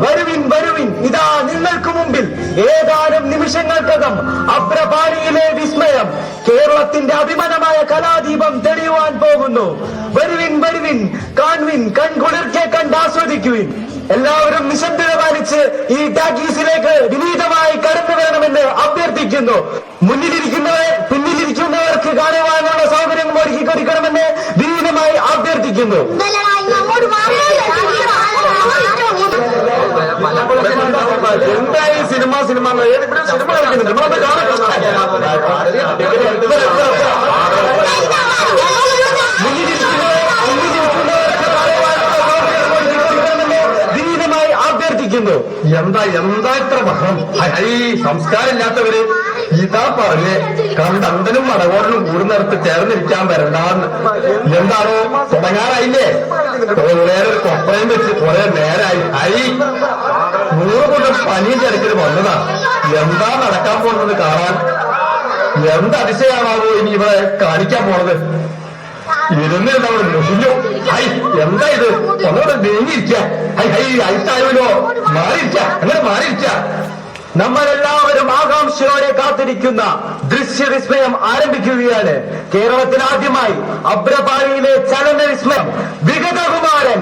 വരുവിൻ വരുവിൻ, ഇതാ നിങ്ങൾക്ക് മുമ്പിൽ ഏതാനും നിമിഷങ്ങൾക്കകം അഭ്രപാണിയിലെ വിസ്മയം, കേരളത്തിന്റെ അഭിമാനമായ കലാദീപം തെളിയുവാൻ പോകുന്നു. വരുവിൻ വരുവിൻ, കാണുവിൻ, കൺകുളിർക്കെ കണ്ടാസ്വദിക്കുവിൻ. എല്ലാവരും നിശബ്ദത പാലിച്ച് ഈ ടാക്കീസിലേക്ക് വിനീതമായി കടന്നു വേണമെന്ന് അഭ്യർത്ഥിക്കുന്നു. പിന്നിലിരിക്കുന്നവർക്ക് കാണുവാനുള്ള സൗകര്യം ഒരുക്കി കൊടുക്കണമെന്ന് വിനീതമായി അഭ്യർത്ഥിക്കുന്നു. എന്തായി സിനിമ ഏതെങ്കിലും സിനിമ കളിക്കുന്നുണ്ട്, നമ്മളൊന്ന് വിനീതമായി അഭ്യർത്ഥിക്കുന്നു. എന്താ ഇത്ര ബഹളം? ഈ സംസ്കാരം ഇല്ലാത്തവര് ഇതാ പറഞ്ഞ് കണ്ടന്തനും മടകോടനും കൂടുന്നിടത്ത് ചേർന്നിരിക്കാൻ വരണ്ടാന്ന്. എന്താണോ തുടങ്ങാറായില്ലേ? നേരെ കൊപ്പറയും വെച്ച് കുറെ നേരായി. 100 കൊല്ലം പനിയും തിരക്കിൽ വന്നതാ. എന്താ നടക്കാൻ പോകുന്നത് കാണാൻ. എന്ത് അതിശയാണാവോ ഇനി ഇവിടെ കാണിക്കാൻ പോണത്. ഇരുന്നിരുന്നവർ മുഷിഞ്ഞു. എന്താ ഇത്? ഒന്നോട് നീങ്ങിയിരിക്ക. അയച്ചായോ മാറിയിരിക്ക, അങ്ങനെ മാറിയിരിക്ക. നമ്മളെല്ലാവരും ആകാംക്ഷയോടെ കാത്തിരിക്കുന്ന ദൃശ്യവിസ്മയം ആരംഭിക്കുകയാണ്. കേരളത്തിൽ ആദ്യമായി അഭ്രപാണിയിലെ ചലന വിസ്മയം വിഗതകുമാരൻ.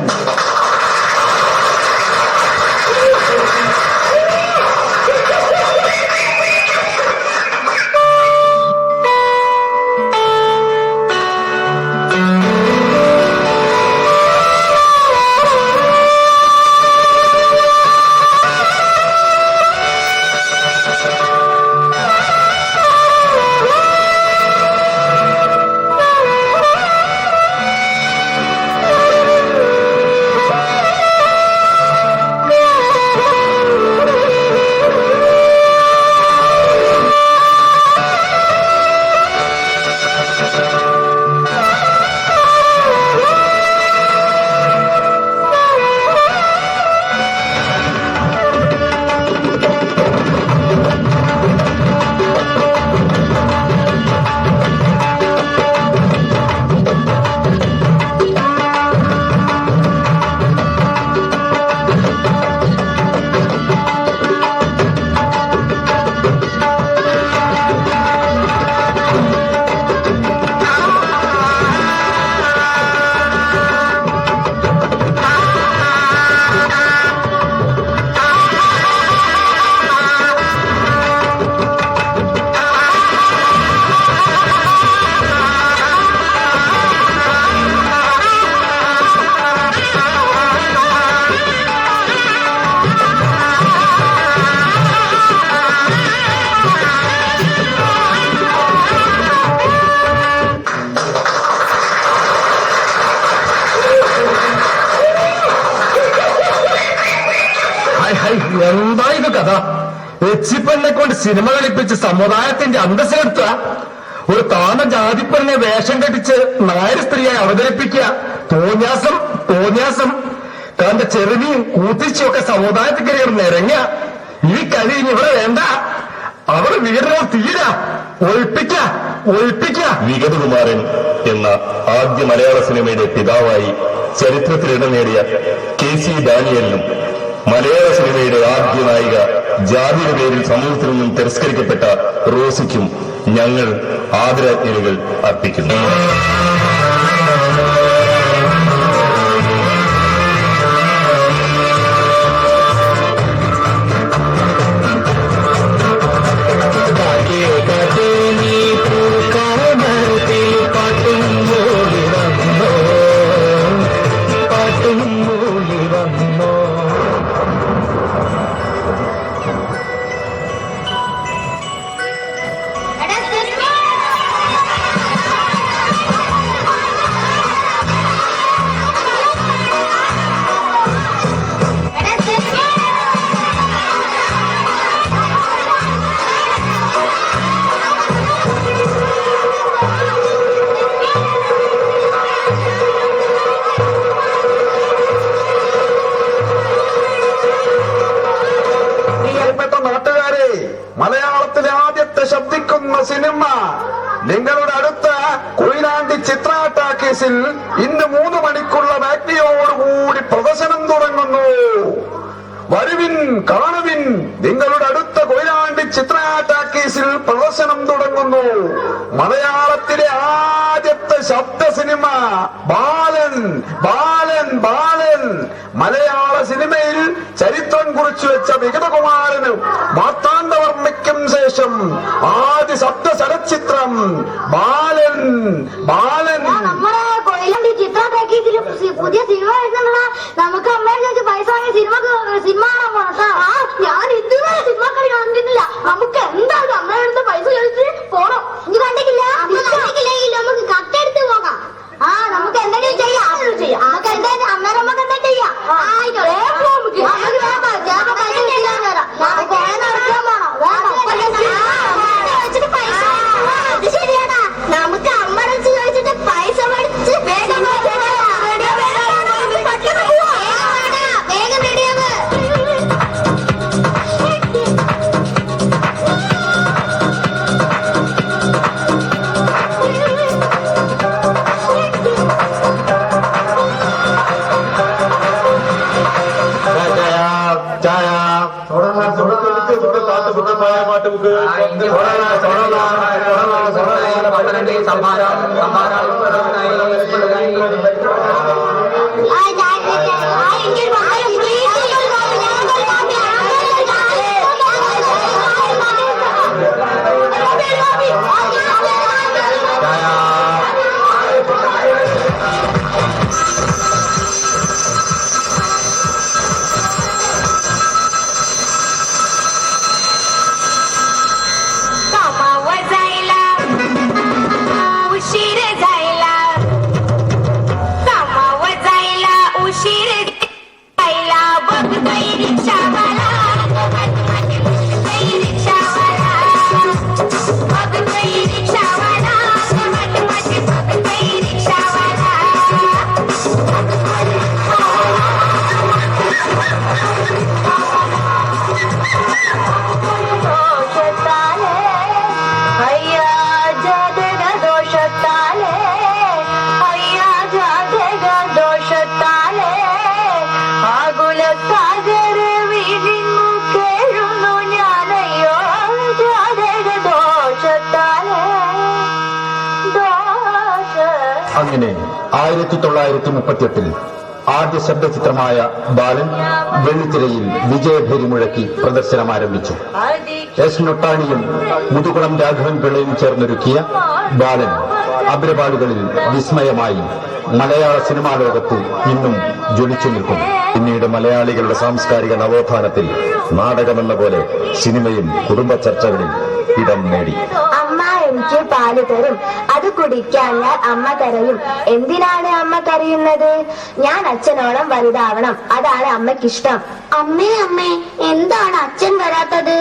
എന്താ ഇത് കഥ? എച്ചിപ്പെണ്ണെ കൊണ്ട് സിനിമ കളിപ്പിച്ച് സമുദായത്തിന്റെ അന്തസ്സിലെടുത്ത ഒരു താന്ന ജാതിപ്പെണ്ണെ വേഷം കെട്ടിച്ച് നായർ സ്ത്രീയായി അവതരിപ്പിക്കുക. തോന്യാസം തന്റെ ചെറുവിയും കൂത്തിച്ചൊക്കെ സമുദായത്തിൽ കയറി നിരങ്ങ. ഈ കളി ഇനി ഇവിടെ വേണ്ട. അവർ വീടിനോ തീര ഒഴിപ്പിക്ക. വിഗതകുമാരൻ എന്ന ആദ്യ മലയാള സിനിമയുടെ പിതാവായി ചരിത്രത്തിൽ ഇടം നേടിയ KC ഡാനിയലിനും മലയാള സിനിമയുടെ ആദ്യ നായിക ജാതിയുടെ പേരിൽ സമൂഹത്തിൽ നിന്നും തിരസ്കരിക്കപ്പെട്ട റോസിക്കും ഞങ്ങൾ ആദരാഞ്ജലികൾ അർപ്പിക്കുന്നു. മലയാളത്തിലെ ആദ്യത്തെ ശബ്ദിക്കുന്ന സിനിമ നിങ്ങളുടെ അടുത്ത കൊയിലാണ്ടി ചിത്ര ടാക്കീസിൽ ഇന്ന് 3 മണിക്കുള്ള മാറ്റിയോടുകൂടി പ്രദർശനം തുടങ്ങുന്നു. വരുവിൻ കാണുവിൻ, നിങ്ങളുടെ അടുത്ത കൊയിലാണ്ടി ചിത്രയാട്ടാക്കീസിൽ പ്രദർശനം തുടങ്ങുന്നു. മലയാളത്തിലെ ആദ്യത്തെ ശബ്ദ സിനിമ ബാലൻ ബാലൻ ബാലൻ. മലയാള സിനിമയിൽ ചരിത്രം കുറിച്ചു വെച്ച വിഗതകുമാരനും മാർത്താണ്ഡവർമ്മയ്ക്കും ശേഷം ആദ്യ ശബ്ദ ചലച്ചിത്രം ബാലൻ ബാലൻ. നമ്മുടെ കൊയിലാണ്ടി ചിത്രയാട്ടാക്കീസിൽ പുതിയ സിനിമ വരുന്നുണ്ടോ? നമുക്ക് അമ്മയുടെ പൈസ വാങ്ങി സിനിമ കാണാൻ പോണോ? ഞാൻ ഇതുവരെ സിനിമ കളി കണ്ടിട്ടില്ല. നമുക്ക് എന്തായാലും അമ്മയുടെ പൈസ ചോദിച്ച് പോണം. ഇനി കണ്ടിട്ടില്ല നമുക്ക് കട്ടെടുത്ത് പോകാം. നമുക്ക് എന്തെങ്കിലും ചെയ്യാം. നമുക്ക് എന്തായാലും അമ്മേടെ അമ്മക്ക് എന്താ ചെയ്യാം. അത് ശരിയാടാ. നമുക്ക് അമ്മ ചോദിച്ചിട്ട് പൈസ മേടിച്ച് വേഗം അങ്ങനെ 1938 ആദ്യ ശബ്ദചിത്രമായ ബാലൻ വെള്ളിത്തിരയിൽ വിജയഭേരി മുഴക്കി പ്രദർശനം ആരംഭിച്ചു. എസ് നൊട്ടാണിയും മുതുകുളം രാഘവൻ പിള്ളയും ചേർന്നൊരുക്കിയ ബാലൻ അഗ്രപാടുകളിൽ വിസ്മയമായി മലയാള സിനിമാ ലോകത്ത് ഇന്നും ജ്വലിച്ചു നിൽക്കുന്നു. പിന്നീട് മലയാളികളുടെ സാംസ്കാരിക നവോത്ഥാനത്തിൽ നാടകമെന്ന പോലെ സിനിമയും കുടുംബ ചർച്ചകളിൽ ഇടം നേടി. അമ്മ എനിക്ക് പാല് തരും, അത് കുടിക്കാൻ ഞാൻ അമ്മ കരയും. എന്തിനാണ് അമ്മ കരയുന്നത്? ഞാൻ അച്ഛനോളം വലുതാവണം, അതാണ് അമ്മയ്ക്കിഷ്ടം. അമ്മേ അമ്മേ, എന്താണ് അച്ഛൻ വരാത്തത്?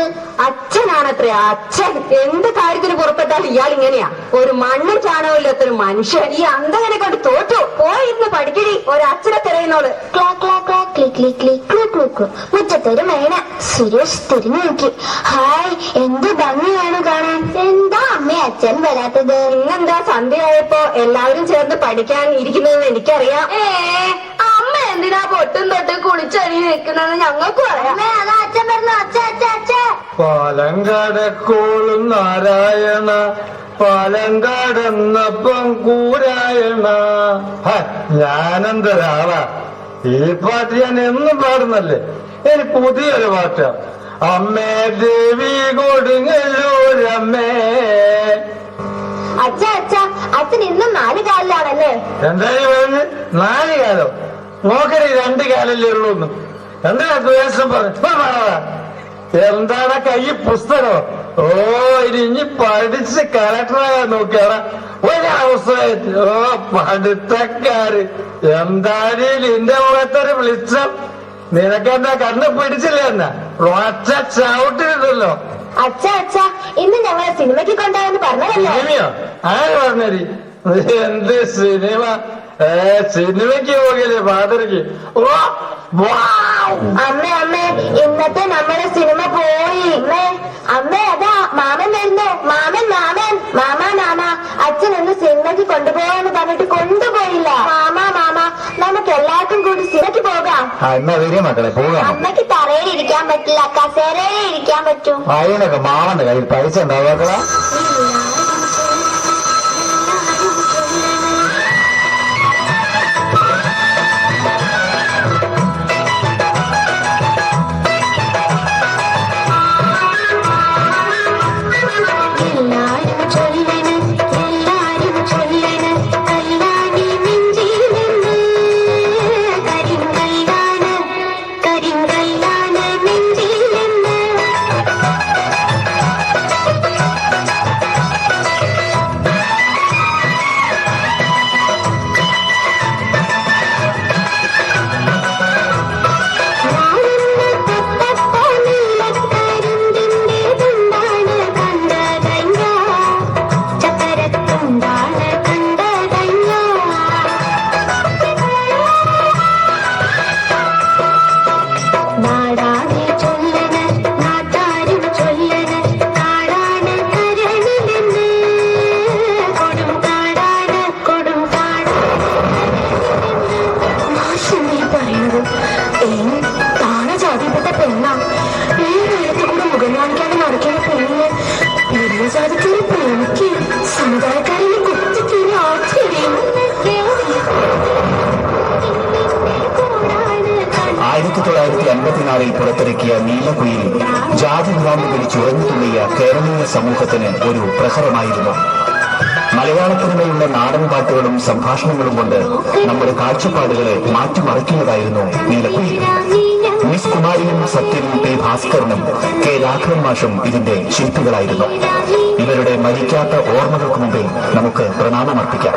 അച്ഛനാണത്രേ അച്ഛൻ. എന്ത് കാര്യത്തിന് പുറപ്പെട്ടാൽ ഇയാൾ ഇങ്ങനെയാ, ഒരു മണ്ണും ചാണകമില്ലാത്തൊരു മനുഷ്യൻ. ഈ അന്തകനെ കൊണ്ട് തോറ്റു. പോയിരുന്ന് പഠിക്കടി, ഒരു അച്ഛനെ തിരയുന്നോള്. ക്ലാ ക്ലാ ക്ലാ ക്ലി ക്ലി ക്ലി ക്ലൂ ക്ലൂ ക്ലൂ. മുറ്റത്തൊരു മേന. സുരേഷ് തിരിഞ്ഞു നോക്കി. ഹായ്, എന്ത് ഭംഗിയാണ് കാണാൻ. എന്താ അമ്മേ അച്ഛൻ വരാത്തത്? ഇന്നെന്താ സന്ധ്യയായപ്പോ എല്ലാവരും ചേർന്ന് പഠിക്കാൻ ഇരിക്കുന്നതെന്ന് എനിക്കറിയാം. അമ്മ എന്തിനാ പൊട്ടും തൊട്ട് കുളിച്ചൊരുങ്ങി നിൽക്കുന്നതെന്ന് ഞങ്ങൾക്കും അറിയാം. അതാ അച്ഛൻ വരുന്നു. അച്ഛ അച്ഛ അച്ഛ. പാലങ്കാടക്കോളും നാരായണ, പാലങ്കാടെന്നപ്പം കൂരായണ. ഞാനെന്തൊരാളാ, ഈ പാട്ട് ഞാൻ എന്നും പാടുന്നല്ലേ. ഇനി പുതിയൊരു പാട്ടാ. അമ്മേ ദേവി കൊടുങ്ങല്ലൂരമ്മേ. അച്ഛ അച്ഛ, അച്ഛൻ ഇന്നും 4 കാലിലാണല്ലേ? എന്തായി പറഞ്ഞ് 4 കാലം? നോക്കണേ, 2 കാലല്ലേ ഉള്ളൂന്ന്. എന്താ ദ്വേഷം പറഞ്ഞു? എന്താണ് കൈ പുസ്തകം? ഓ, ഇനി പഠിച്ച് കളക്ടറാകാൻ നോക്കിയാറ ഒരവസരമായിട്ട്. ഓ, പഠിത്തക്കാര്. എന്തായാലും എന്റെ മുഖത്തൊരു വിളിച്ചം. നിനക്കെന്താ കണ്ണ് പിടിച്ചില്ല എന്നാ? ഒറ്റ ചവിട്ടിട്ടുണ്ടല്ലോ. അച്ഛ അച്ഛ, ഇന്ന് ഞങ്ങളെ സിനിമയ്ക്ക് കൊണ്ടുപോയെന്ന് പറഞ്ഞതല്ലേ? സിനിമയോ? ആര് പറഞ്ഞരി? എന്ത് സിനിമ? സിനിമയ്ക്ക് പോകല്ലേ പാതിരക്ക്? അമ്മേ അമ്മേ, ഇന്നത്തെ നമ്മുടെ സിനിമ പോയി. അമ്മേ അതാ മാമൻ വരുന്നു. മാമൻ മാമൻ മാമ മാമ. അച്ഛൻ ഇന്ന് സിനിമയ്ക്ക് കൊണ്ടുപോകാന്ന് പറഞ്ഞിട്ട് കൊണ്ടുപോയില്ല. മാമ മാമ, നമുക്ക് എല്ലാവർക്കും കൂടി സിനിമയ്ക്ക് പോകാം. എന്നാ വരിക മക്കളെ, പോകാം. അമ്മയ്ക്ക് തറയിൽ പറ്റില്ല, കസേരയിൽ ഇരിക്കാൻ പറ്റും. അതിനൊക്കെ മാമന്റെ കയ്യിൽ പൈസ ഉണ്ടാവാക്കളാ. സമുദായക്കാരെ കുത്തിക്കീറി ആശ്ചര്യം. 1954 പുറത്തിറക്കിയ നീലക്കുയിൽ ജാതി ഭ്രാന്തികൾ ചുഴഞ്ഞുതുള്ളിയ കേരളീയ സമൂഹത്തിന് ഒരു പ്രഹരമായിരുന്നു. മലയാളത്തിനുമേലുള്ള നാടൻ പാട്ടുകളും സംഭാഷണങ്ങളും കൊണ്ട് നമ്മുടെ കാഴ്ചപ്പാടുകളെ മാറ്റിമറിക്കുന്നതായിരുന്നു Neelakuyil. Miss കുമാരിയും സത്യനും P ഭാസ്കരനും K Raghavan മാഷും ഇതിന്റെ ശില്പികളായിരുന്നു. ഇവരുടെ മരിക്കാത്ത ഓർമ്മകൾക്ക് മുമ്പിൽ നമുക്ക് പ്രണാമമർപ്പിക്കാം.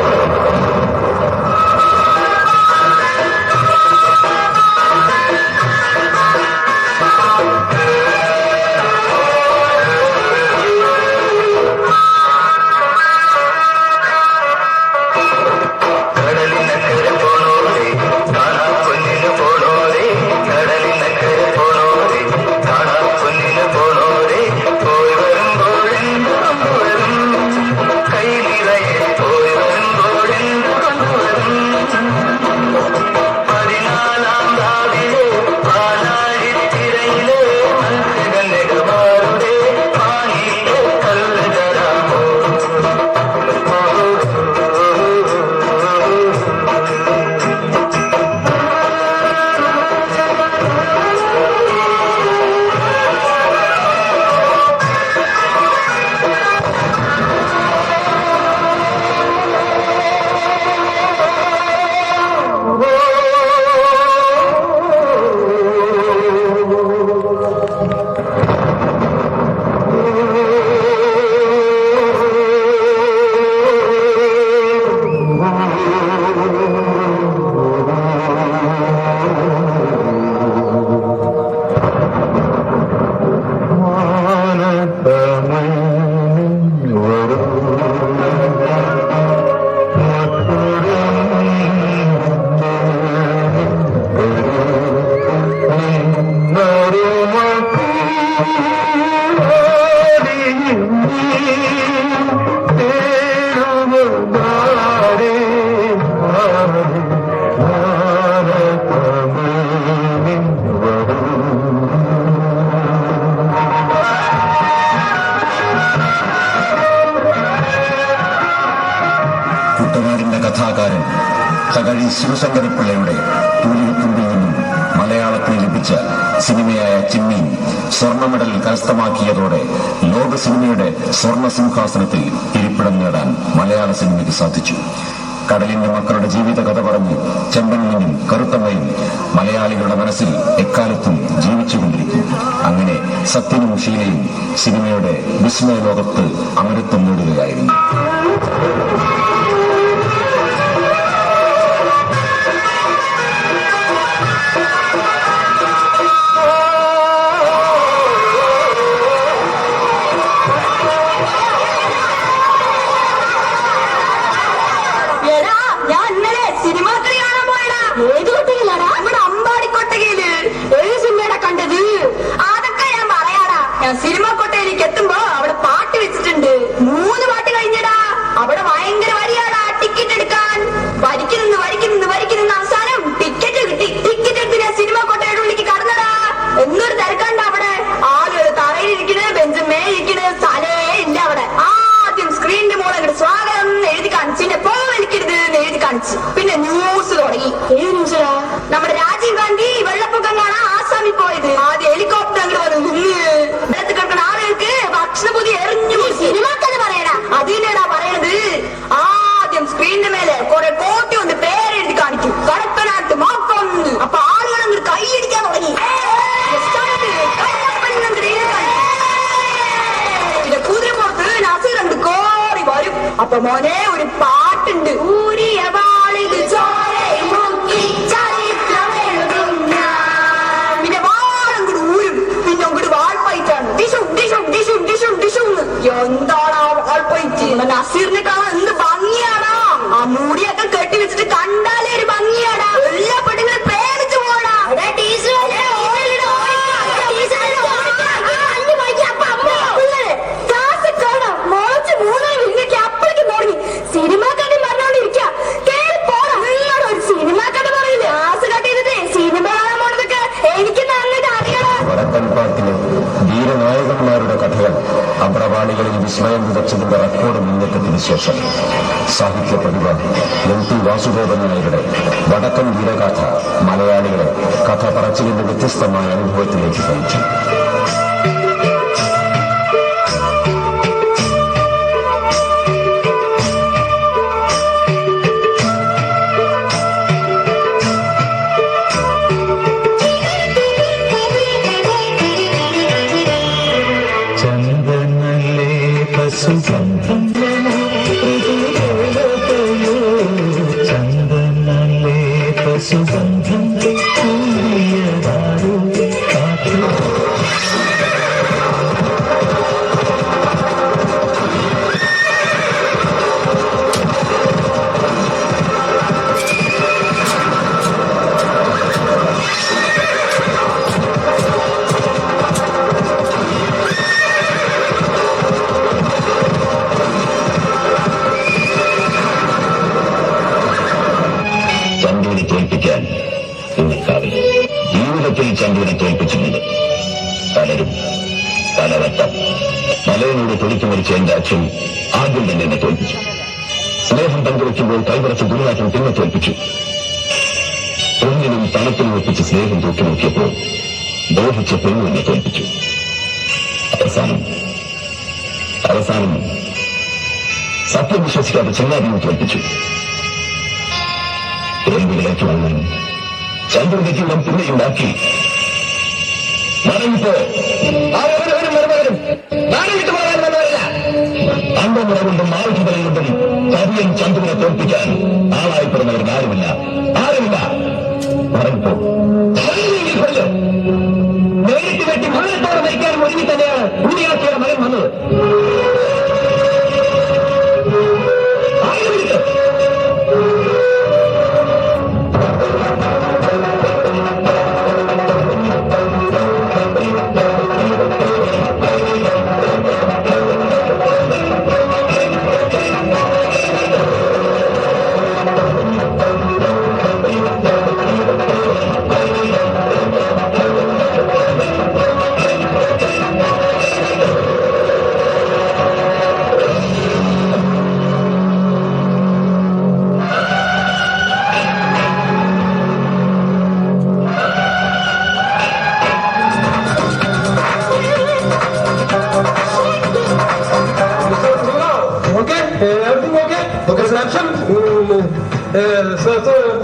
കഥാകാരൻ തകഴി ശിവശങ്കരപ്പിള്ളയുടെ തൂലികത്തുമ്പിൽ നിന്നും മലയാളത്തിന് ലഭിച്ച സിനിമയായ ചിമ്മീൻ സ്വർണ്ണ മെഡൽ കരസ്ഥമാക്കിയതോടെ ലോക സിനിമയുടെ സ്വർണ്ണ സിംഹാസനത്തിൽ ഇരിപ്പിടം നേടാൻ മലയാള സിനിമയ്ക്ക് സാധിച്ചു. കടലിന്റെ മക്കളുടെ ജീവിത കഥ പറഞ്ഞ് ചെമ്പനിലും കറുത്തമ്മയും മലയാളികളുടെ മനസ്സിൽ എക്കാലത്തും ജീവിച്ചുകൊണ്ടിരിക്കും. അങ്ങനെ സത്യനും ഷീലയും സിനിമയുടെ വിസ്മയ ലോകത്ത് അമരത്വം നേടുകയായിരുന്നു. സിനിമ കൊട്ടയിലേക്ക് എത്തുമ്പോ അവിടെ പാട്ട് വെച്ചിട്ടുണ്ട്. 3 പാട്ട് കഴിഞ്ഞടാ. അവിടെ ഭയങ്കര വരിയ കാണിച്ചു. പിന്നെ ന്യൂസ് തുടങ്ങി. ഏത് ന്യൂസാ? നമ്മുടെ രാജീവ് ഗാന്ധി വെള്ളപ്പൊക്കം കാണാൻ ആസാമിൽ പോയത്. ആദ്യം ഹെലികോപ്റ്റർ അങ്ങോട്ട് വന്നു വെള്ളത്തിൽ കിടക്കുന്ന ആളുകൾക്ക് ഭക്ഷണപൊതി എറിഞ്ഞു. സിനിമാക്കത് പറയടാ. അതിനാടാ പറയണത്. ആദ്യം സ്ക്രീനിന്റെ മേലെ കുറെ കോട്ടി കൊണ്ട് പേരെഴുതി കാണിക്കും. കടപ്പനാട്ട് മാക്കൊന്ന്. അപ്പൊ ആളുകൾ അങ്ങോട്ട് കൈയടിക്കാൻ തുടങ്ങി. പിന്നെ കുതിരപ്പുറത്ത് നസീർ അങ്ങോട്ട് കോറി വരും. അപ്പൊ മോനെ ഒരു പാട്ടുണ്ട്. ഊരിയ വാളിത് ചോരയിൽ മുക്കി ചരിത്രമെഴുതും ഞാൻ. പിന്നെ വാളങ്ങോട്ട് ഊരും. പിന്നെ അങ്ങോട്ട് വാൾപ്പയറ്റാണ്. ഡിഷും ഡിഷും ഡിഷും ഡിഷും ഡിഷും. എന്താണ് ആ വാൾപ്പയറ്റ്? നസീറിനെ കാണാൻ എന്ത് ഭംഗിയാടാ. ആ മൂടിയൊക്കെ കെട്ടി വെച്ചിട്ട് കണ്ടാലേ ഒരു ഭംഗിയാടാ. എല്ലാ പെണ്ണുങ്ങളും പേടിച്ചു പോടാ. സിനിമാക്കാട്ടി പറഞ്ഞോണ്ടിരിക്ക. കേറി പോടാ. നിങ്ങളുടെ ഒരു സിനിമാക്കാട്ട് പറയില്ല. ആസ് കട്ട് ചെയ്തിട്ടേ സിനിമ കാണാൻ പോണതൊക്കെ എനിക്ക് നന്നായിട്ട് അറിയണം. വടക്കൻ പാട്ടിലെ ധീരനായകന്മാരുടെ കഥകൾ അമ്രവാണികളിൽ വിസ്മയം വിതച്ചതിന്റെ റെക്കോർഡ് മുന്നേറ്റത്തിന് ശേഷം സാഹിത്യ പ്രതിഭ എം.ടി. വാസുദേവൻ നായരുടെ വടക്കൻ വീരഗാഥ മലയാളികളെ കഥ പറച്ചിലിന്റെ വ്യത്യസ്തമായ അനുഭവത്തിലേക്ക് നയിച്ചു. ചന്തുവിനെ തോൽപ്പിച്ചിട്ടുണ്ട്. പലരും പലവട്ടം മലയോട് തൊടിച്ചു മരിച്ച എന്റെ അച്ഛൻ ആദ്യം തന്നെ എന്നെ തോൽപ്പിച്ചു. സ്നേഹം പങ്കുവയ്ക്കുമ്പോൾ കൈവറച്ച് ഗുരുനാഥൻ പിന്നെ തോൽപ്പിച്ചു. ഒന്നിനും തണുപ്പിനും ഒപ്പിച്ച് സ്നേഹം തൂക്കി നോക്കിയപ്പോൾ ബോധിച്ച പെണ്ണു എന്നെ തോൽപ്പിച്ചു. അവസാനം സത്യം വിശ്വസിക്കാതെ ചെങ്ങാതിനെ തോൽപ്പിച്ചു. വിരലിലേക്ക് വന്നു ചന്ദ്രന്റെ ജീവിതം പിന്നെയും ബാക്കി മറഞ്ഞിപ്പോ അന്തമുറ കൊണ്ടും ആയുധബല കൊണ്ടും കവിയൻ ചന്ദ്രനെ തോൽപ്പിക്കാൻ ആളായി പിറന്നവർക്ക് ആരുമില്ല. മറഞ്ഞിപ്പോ നേരിട്ട് വെട്ടി മരണത്തോടെ നയിക്കാനും ഒരുങ്ങി തന്നെയാണ് ഉണ്ണിയാക്കിയുടെ മകൻ വന്നത്.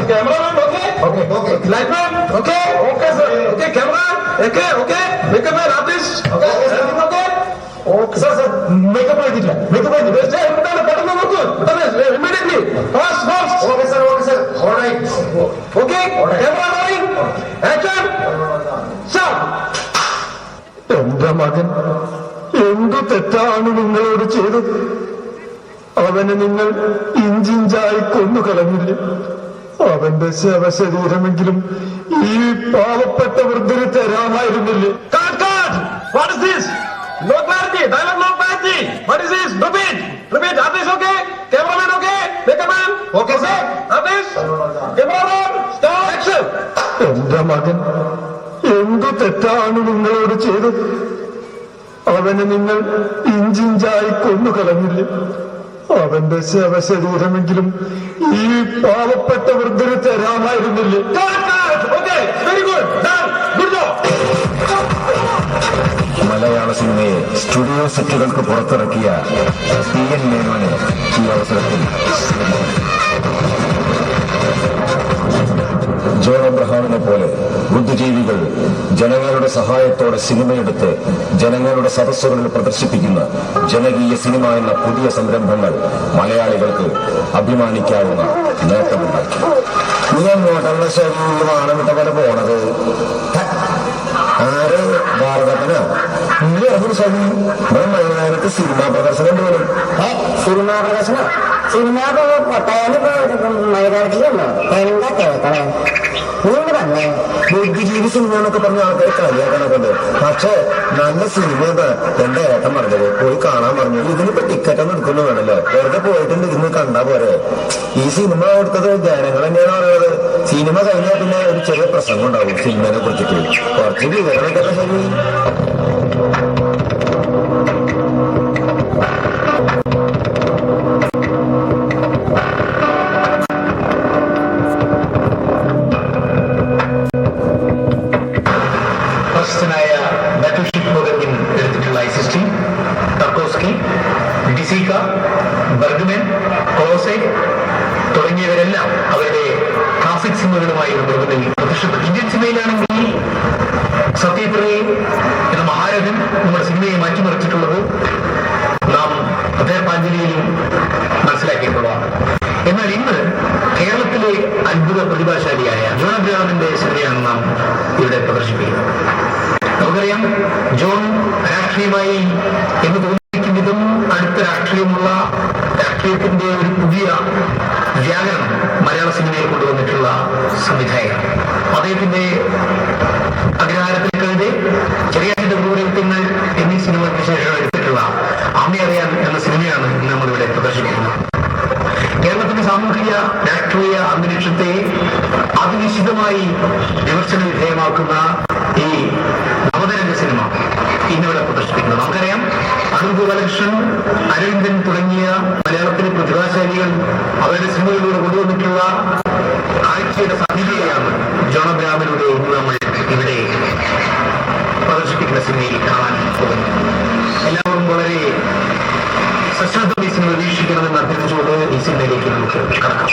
Cameraman, okay. Lightman, okay, sir. Okay, camera, okay. Makeup man, artist, okay. Everything okay? Okay, sir. Makeup ആയിട്ടില്ല. പെട്ടെന്ന് നോക്കൂ. Immediately. Fast. Okay, sir. All right. Okay. Camera rolling. Action. Start. എന്റെ മകൻ എന്തു തെറ്റാണ് നിങ്ങളോട് ചെയ്തത്? അവനെ നിങ്ങൾ ഇഞ്ചിഞ്ചായി കൊന്നുകളഞ്ഞില്ലേ? അവന്റെ ശവശരീരമെങ്കിലും ഈ പാവപ്പെട്ട വൃദ്ധന് തരാമായിരുന്നില്ലേ? What is this? No clarity. Dialogue no clarity. What is this? Repeat. Artist okay? Cameraman okay? Makeup man? Okay, sir. Artist? Cameraman? Start. Action. എന്റെ മകൻ എന്തു തെറ്റാണ് നിങ്ങളോട് ചെയ്തത്? അവനെ നിങ്ങൾ ഇഞ്ചിഞ്ചായി കൊന്നുകളഞ്ഞില്ലേ? അവന്റെ ശവശരീരമെങ്കിലും ഈ പാവപ്പെട്ട വൃദ്ധന് തരാമായിരുന്നില്ലേ? Very good, good job. മലയാള സിനിമയെ സ്റ്റുഡിയോ സെറ്റുകൾക്ക് പുറത്തിറക്കിയ PN മേനോനെ ഈ അവസരത്തിൽ ജോൺ അബ്രഹാമിനെ പോലെ ബുദ്ധിജീവികൾ ജനങ്ങളുടെ സഹായത്തോടെ സിനിമയെടുത്ത് ജനങ്ങളുടെ സദസ്സുകളിൽ പ്രദർശിപ്പിക്കുന്ന ജനകീയ സിനിമ എന്ന പുതിയ സംരംഭങ്ങൾ മലയാളികൾക്ക് അഭിമാനിക്കാവുന്ന നേട്ടമുണ്ടാക്കി. നീ അങ്ങോട്ടുള്ള ശരീരമാണ് വിട്ട പോലെ പോണത്. ആര് ഭാരതപ്പനാ? മലയാളത്ത് സിനിമാ പ്രദർശനം പോലും. സിനിമാ പ്രദർശനം സിനിമാ മൈതാനത്തിലല്ലോ എന്താ കേൾക്കണേ? നീണ്ട് പറഞ്ഞേ ബുദ്ധിജീവി സിനിമ എന്നൊക്കെ പറഞ്ഞ ആൾക്കാർ കളിയാക്കണൊക്കെ. പക്ഷെ നല്ല സിനിമ എന്റെ ഏട്ടൻ പറഞ്ഞത് പോയി കാണാൻ പറഞ്ഞു. ഇതിനിപ്പോ ടിക്കറ്റ് ഒന്നും എടുക്കുന്നു വേണല്ലോ, വെറുതെ പോയിട്ടുണ്ട് ഇരുന്ന് കണ്ടാ പോരെ. ഈ സിനിമ കൊടുത്തത് ജനങ്ങൾ തന്നെയാണ് പറയുന്നത്. സിനിമ കഴിഞ്ഞാൽ പിന്നെ ഒരു ചെറിയ പ്രസംഗം ഉണ്ടാവും സിനിമയെ കുറിച്ചിട്ട്, കുറച്ച് വിവരമൊക്കെ ശരി. പ്രശസ്തനായ ബാറ്റിൽഷിപ്പ് മുഖർജിൻ എടുത്തിട്ടുള്ള ഐസിസ്റ്റി, ടർക്കോസ്കി, ഡിസീക, ബർഗ്മൻ, കൊളോസെ തുടങ്ങിയവരെല്ലാം അവരുടെ ക്ലാസിക് സിനിമകളുമായി നിർമ്മിതിൽ പ്രത്യക്ഷപ്പെട്ടു. ഇന്ത്യൻ സിനിമയിലാണെങ്കിൽ സത്യപ്രേ എന്ന മഹാരഥൻ നമ്മുടെ സിനിമയെ മാറ്റിമറിച്ചിട്ടുള്ളത് നാം ഹൃദയപാഞ്ജലിയിലും മനസ്സിലാക്കിയിട്ടുള്ളതാണ്. എന്നാൽ ഇന്ന് കേരളത്തിലെ അത്ഭുത പ്രതിഭാശാലിയായ ജോൺ അബ്രഹാമിന്റെ സിനിമയാണ് നാം ഇവിടെ പ്രദർശിപ്പിക്കുന്നത്. നമുക്കറിയാം, ജോൺ രാഷ്ട്രീയമായി എന്ന് തോന്നിക്കും വിധം അടുത്ത രാഷ്ട്രീയത്തിന്റെ ഒരു പുതിയ വ്യാകരണം മലയാള സിനിമയിൽ കൊണ്ടുവന്നിട്ടുള്ള സംവിധായകൻ. അദ്ദേഹത്തിന്റെ അഗ്രഹാരത്തിൽ കഴുതെ, ചെറിയാറ്റിന്റെ ക്രൂരകൃത്യങ്ങൾ എന്നീ സിനിമകൾക്ക് ശേഷം എടുത്തിട്ടുള്ള അമ്മ അറിയാൻ എന്ന സിനിമയാണ് ഇന്ന് നമ്മളിവിടെ പ്രദർശിപ്പിക്കുന്നത്. കേരളത്തിന്റെ സാമൂഹിക രാഷ്ട്രീയ അന്തരീക്ഷത്തെ അതിനിശ്ചിതമായി വിമർശന വിധേയമാക്കുന്ന ഈ നവതരംഗ സിനിമ ഇന്നിവിടെ പ്രദർശിപ്പിക്കുന്നത്. നമുക്കറിയാം, അടൂർ ബാലകൃഷ്ണൻ, അരവിന്ദൻ തുടങ്ങിയ മലയാളത്തിലെ പ്രതിഭാശാലികൾ അവരുടെ സിനിമകളിലൂടെ കൊണ്ടുവന്നിട്ടുള്ള കാഴ്ചയുടെ സാധ്യതയാണ് ജോൺ അബ്രഹാമിലൂടെ ഇന്ന് നമ്മൾ ഇവിടെ പ്രദർശിപ്പിക്കുന്ന സിനിമയിൽ കാണാൻ പോകുന്നത്. എല്ലാവരും വളരെ സശ്രദ്ധമായി സിനിമ വീക്ഷിക്കണമെന്ന് അഭ്യർത്ഥിച്ചുകൊണ്ട് ഈ സിനിമയിലേക്ക് നമുക്ക് കടക്കാം.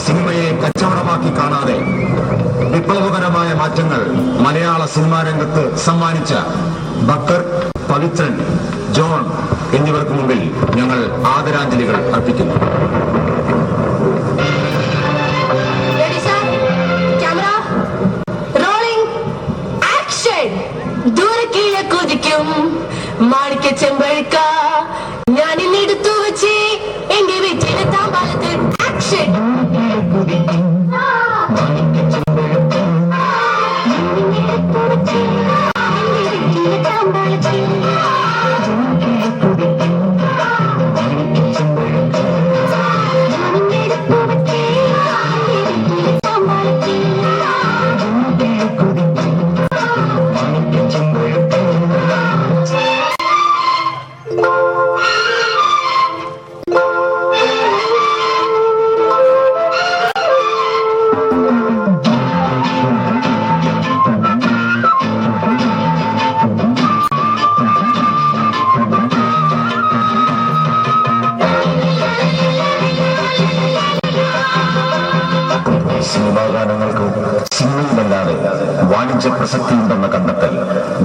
സിനിമയെ കച്ചവടമാക്കി കാണാതെ വിപ്ലവകരമായ മാറ്റങ്ങൾ മലയാള സിനിമാ രംഗത്ത് സമ്മാനിച്ച ബക്കർ, പവിത്രൻ, ജോൺ എന്നിവർക്ക് മുമ്പിൽ ഞങ്ങൾ ആദരാഞ്ജലികൾ അർപ്പിക്കുന്നു. മാണിക്ക ചെമ്പഴുക്ക ഞാനിന്നെടുത്തു വെച്ച് എന്റെ വീട്ടിലെ താമ്പാലത്തിൽ ആക്ഷൻ. സിനിമാ ഗാനങ്ങൾക്ക് സിനിമയിലല്ലാതെ വാണിജ്യ പ്രസക്തിയുണ്ടെന്ന കണ്ടെത്തൽ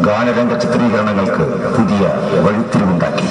ഗാനരംഗ ചിത്രീകരണങ്ങൾക്ക് പുതിയ വഴിത്തിരിവുണ്ടാക്കി.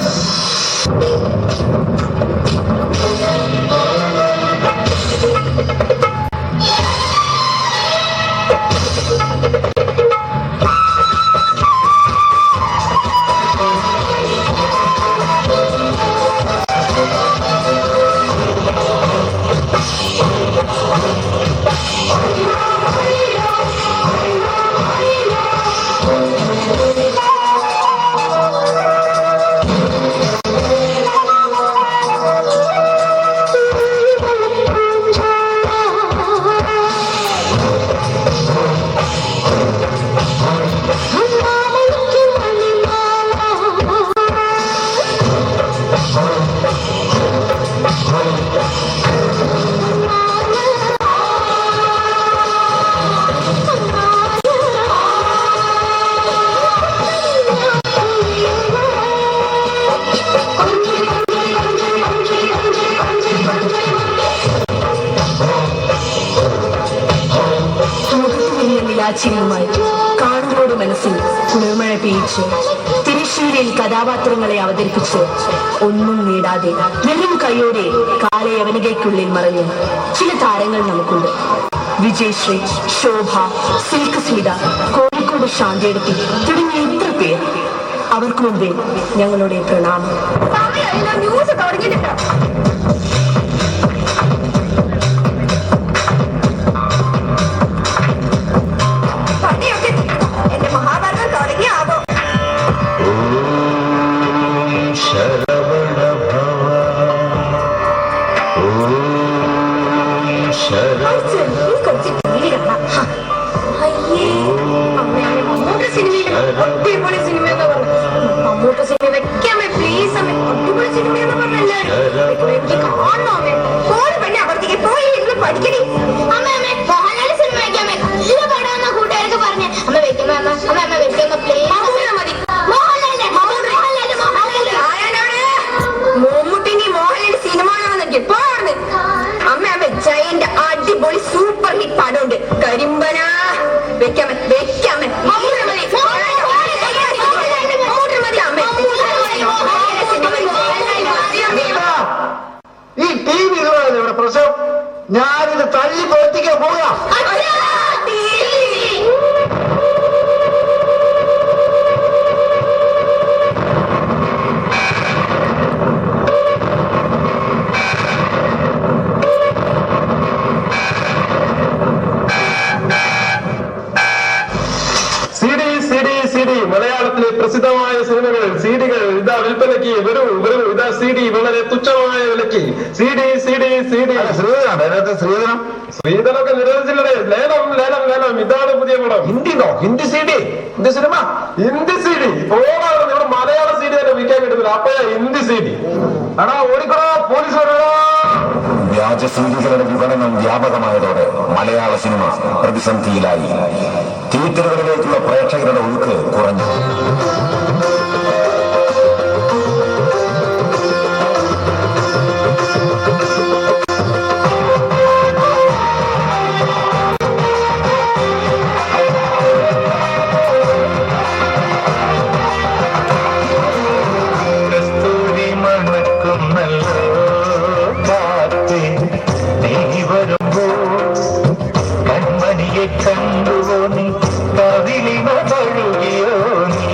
ചിരിയുമായി കാണുന്നോട് മനസ്സിൽ കുളിർമഴ പെയ്യിച്ച് തിരശ്ശീലയിൽ കഥാപാത്രങ്ങളെ അവതരിപ്പിച്ച് ഒന്നും നേടാതെ വെറും കൈയോടെ കാലയവനികയ്ക്കുള്ളിൽ മറഞ്ഞ് ചില താരങ്ങൾ നമുക്കുണ്ട്. വിജയശ്രീ, ശോഭ, സിൽക്ക് സ്മിത, കോഴിക്കോട് ശാന്തിയെടുത്തി തുടങ്ങിയ എത്ര പേർ. അവർക്ക് മുമ്പേ ഞങ്ങളുടെ പ്രണാമം. ന്യൂസ് തുടങ്ങിയിട്ടുണ്ട്. അടിപൊളി സിനിമ എന്ന് പറഞ്ഞു മമ്മൂട്ട സിനിമ വെക്കാമേ പ്ലീസ് അമ്മേ. അടിപൊളി സിനിമ എന്ന് പറഞ്ഞല്ലേ എനിക്ക് കാണണം അമ്മേ. പോയി പെണ്ണെ അവിടത്തേക്ക് പോയി ഇരുന്ന് പഠിക്കണി. അമ്മ അമ്മ മോഹൻലാൽ സിനിമ വെക്കാമേ ഇത് പടാന്ന കൂട്ടുകാർക്ക് പറഞ്ഞ് അമ്മ വെക്കുമ്പോ അമ്മ അമ്മ അമ്മ വെക്കുമ്പോ പ്ലീസ് മതി. മമ്മൂട്ടിനി മോഹൻലാൽ സിനിമ പോർന്ന് അമ്മ അമ്മ ജയന്റെ അടിപൊളി സൂപ്പർ ഹിറ്റ് പടമുണ്ട് കരിമ്പന വെക്കാമേ വെക്കാമേ. ഈ ടി വി ഇവിടെ പ്രശ്നം. ഞാനിത് തള്ളി പ്രവർത്തിക്കാൻ പോകാം. മലയാളത്തിലെ പ്രസിദ്ധമായ സിനിമകൾ സീഡികൾ ഇതാ വിൽപ്പനയ്ക്ക് വരൂ ഇതാ സീഡി വളരെ തുച്ഛമായ വിലയ്ക്ക് സീഡി ശ്രീധരൊക്കെ നിരോധിച്ചില്ലേ. ലേലം ഇതാണ് പുതിയ പടം. ഹിന്ദി സീഡി ഹിന്ദി സിനിമ ഹിന്ദി സീഡി പോകാതെ ഇവിടെ മലയാള സീഡി തന്നെ വിൽക്കാൻ കിട്ടുന്നില്ല. അപ്പോഴാ ഹിന്ദി സീഡി. ആടാ ഓടിക്കടോ പോലീസ് വരണോ. വ്യാജ സീഡികളുടെ വിപണനം വ്യാപകമായതോടെ മലയാള സിനിമ പ്രതിസന്ധിയിലായി. തിയേറ്ററുകളിലേക്കുള്ള പ്രേക്ഷകരുടെ ഒഴുക്ക് കുറഞ്ഞു. കണ്ടുവോ നീ കവിളിമ തഴുകിയോ നീ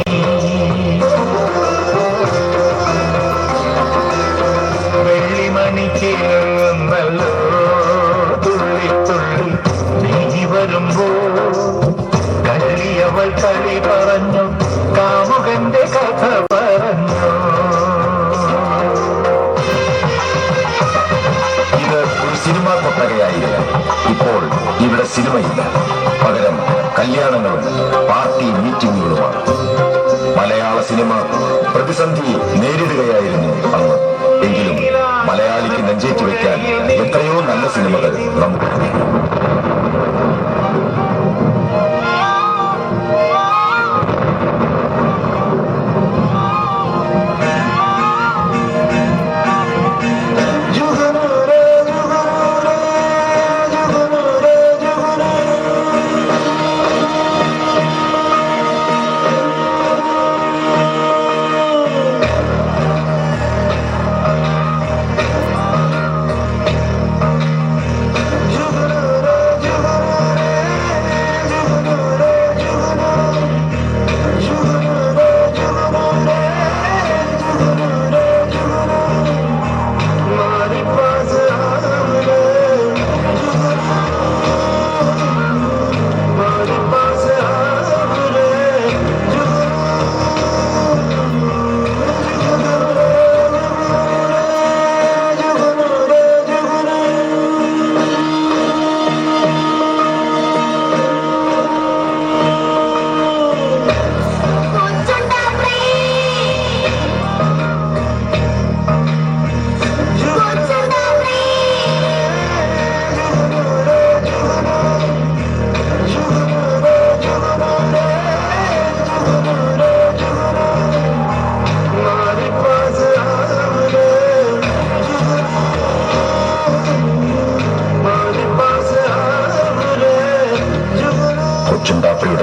വെള്ളിമണിക്കേറുന്നല്ലോ തുള്ളി തുള്ളി നീ വരുമ്പോ കള്ളിയവൾ കളി പറഞ്ഞു കാമുകന്റെ കഥ പറഞ്ഞു. ഇത് ഒരു സിനിമാ കൊട്ടകയായില്ല. ഇപ്പോൾ ഇവിടെ സിനിമയില്ല, പകരം കല്യാണങ്ങളും പാർട്ടി മീറ്റിംഗുകളുമാണ്. മലയാള സിനിമ പ്രതിസന്ധി നേരിടുകയായിരുന്നു അന്ന്. എങ്കിലും മലയാളിക്ക് നെഞ്ചേറ്റി വയ്ക്കാൻ എത്രയോ നല്ല സിനിമകൾ നമുക്കുണ്ട്.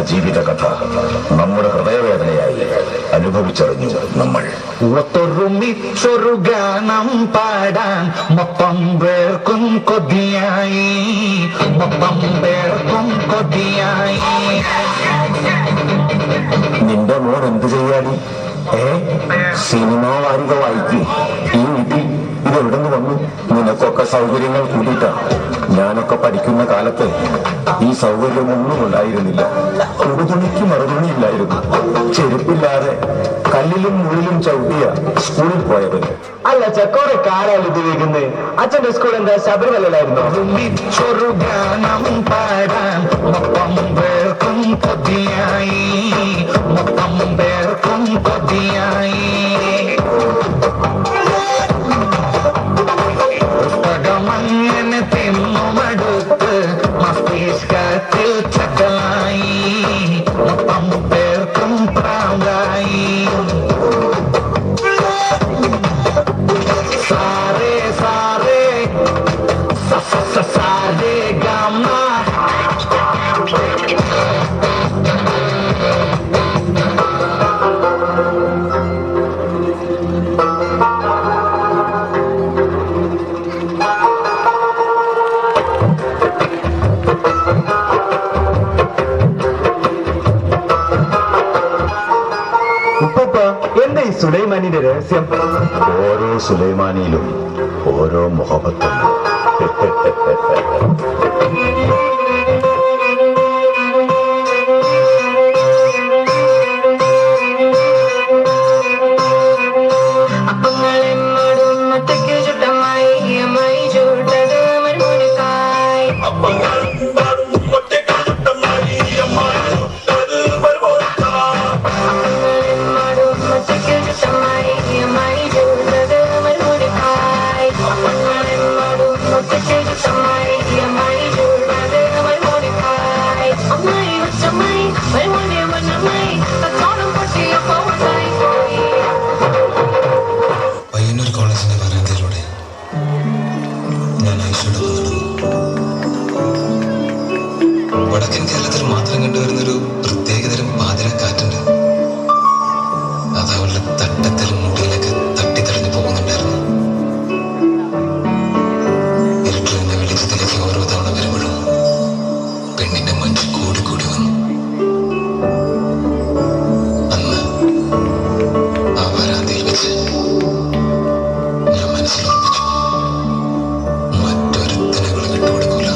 ജീവിതകഥ നമ്മുടെ ഹൃദയവേദനയായി അനുഭവിച്ചറിഞ്ഞു നമ്മൾ. ഒത്തൊരുമിച്ചൊരു ഗാനം പാടാൻ മൊത്തം പേർക്കും കൊതിയായി, മൊത്തം പേർക്കും കൊതിയായി. നിന്റെ മോൻ എന്ത് ചെയ്യാടി? സിനിമാ വാരിക വായിക്കും. ഈ വീട്ടിൽ ഇതെവിടുന്ന് വന്നു? നിനക്കൊക്കെ സൗകര്യങ്ങൾ കൂടിയിട്ടാണ്. ഞാനൊക്കെ പഠിക്കുന്ന കാലത്ത് ഈ സൗകര്യമൊന്നും ഉണ്ടായിരുന്നില്ല. ഉടുതുണിക്ക് മറുതുണിയില്ലായിരുന്നു. ചെരുപ്പില്ലാതെ കല്ലിലും മുള്ളിലും ചവിട്ടിയ സ്കൂളിൽ പോയത്. അല്ല ചെക്കോടെ കാരാണ് ഇത് വയ്ക്കുന്നത്. അച്ഛന്റെ സ്കൂൾ എന്താ ശബരിമലയിലായിരുന്നു? ഒരുമിച്ചൊരു ഗാനം പാടാൻ മൊത്തം പേർക്കും കൊതിയായി, മൊത്തം പേർക്കും കൊതിയായി. പുസ്തകമങ്ങനെ തിന്നുമടുത്ത് മസ്തിഷ്കത്തിൽ ചക്കലായി, മൊത്തം പേർക്കും പ്രാന്തായി. സാറേ സാറേ സാരേ ഗമ. ഉപ്പ എന്താ ഈ സുലൈമാനിന്റെ രഹസ്യം? ഓരോ സുലൈമാനിയിലും ഓരോ മുഹബത്തുണ്ട്. പയ്യന്നൂർ കോളേജിന്റെ വരാന്തയിലൂടെ ഞാൻ ഐശ്വര്യോടൊപ്പം നടന്നു. വടക്കൻ കേരളത്തിൽ മാത്രം കണ്ടുവരുന്നൊരു പ്രത്യേകതരം പാതിരക്കാറ്റുണ്ട്. അത് അവളുടെ തട്ടത്തിൽ മുടിയിലൊക്കെ തട്ടിത്തെറിഞ്ഞു പോകുന്നുണ്ടായിരുന്നു. ഇരുട്ടിൽ നിന്ന് വെളിച്ചത്തിലേക്ക് ഓരോ തവണ വരുമ്പോഴും പെണ്ണിന്റെ മഞ്ച് കൂടി കൂടി വന്നു. അന്ന് ആ വരാന്തയിൽ വെച്ച് ഞാൻ മനസ്സിലുറപ്പിച്ചു, മറ്റൊരുത്തനെ ഇവള് വിട്ടുകൊടുക്കൂല.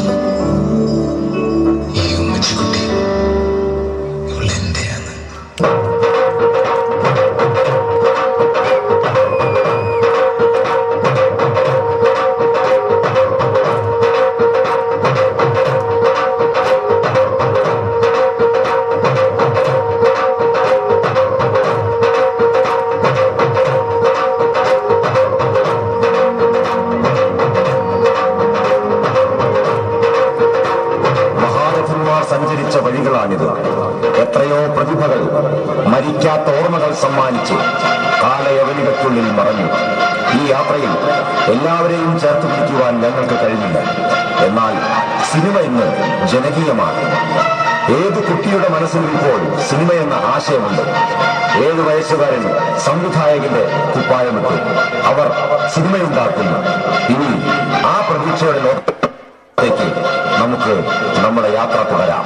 ഈ ഉമ്മച്ചിക്കുട്ടി ഇവളെന്റെയാണ്. മഹാരഥന്മാർ സഞ്ചരിച്ച വഴികളാണിത്. എത്രയോ പ്രതിഭകൾ മരിക്കാത്ത ഓർമ്മകൾ സമ്മാനിച്ച് കാലയവനികയ്ക്കുള്ളിൽ മറഞ്ഞു. ഈ യാത്രയിൽ എല്ലാവരെയും ചേർത്ത് പിടിക്കുവാൻ ഞങ്ങൾക്ക് കഴിഞ്ഞില്ല. എന്നാൽ സിനിമ ഇന്ന് ജനകീയമാണ്. ഏത് കുട്ടിയുടെ മനസ്സിൽ ഇപ്പോൾ സിനിമയെന്ന ആശയമുണ്ട്. 7 വയസ്സുകാരൻ സംവിധായകന്റെ കുപ്പായമിട്ടു. അവർ സിനിമയുണ്ടാക്കുന്നു. ഇനി ആ പ്രതീക്ഷയുടെ ലോകത്തേക്ക് നമുക്ക് നമ്മുടെ യാത്ര തുടരാം.